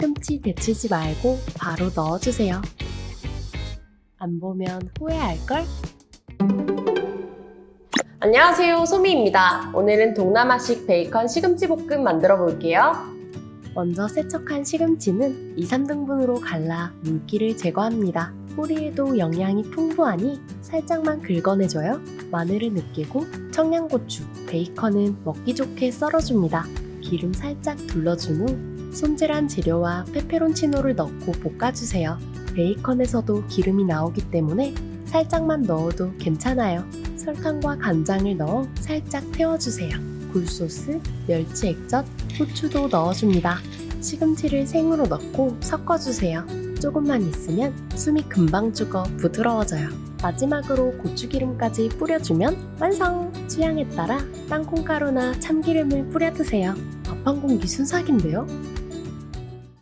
시금치 데치지 말고 바로 넣어주세요. 안 보면 후회할걸? 안녕하세요, 소미입니다. 오늘은 동남아식 베이컨 시금치 볶음 만들어 볼게요. 먼저 세척한 시금치는 2, 3등분으로 갈라 물기를 제거합니다. 뿌리에도 영양이 풍부하니 살짝만 긁어내줘요. 마늘을 으깨고 청양고추, 베이컨은 먹기 좋게 썰어줍니다. 기름 살짝 둘러준 후 손질한 재료와 페페론치노를 넣고 볶아주세요. 베이컨에서도 기름이 나오기 때문에 살짝만 넣어도 괜찮아요. 설탕과 간장을 넣어 살짝 태워주세요. 굴소스, 멸치 액젓, 후추도 넣어줍니다. 시금치를 생으로 넣고 섞어주세요. 조금만 있으면 숨이 금방 죽어 부드러워져요. 마지막으로 고추기름까지 뿌려주면 완성! 취향에 따라 땅콩가루나 참기름을 뿌려 드세요. 밥 한 공기 순삭인데요?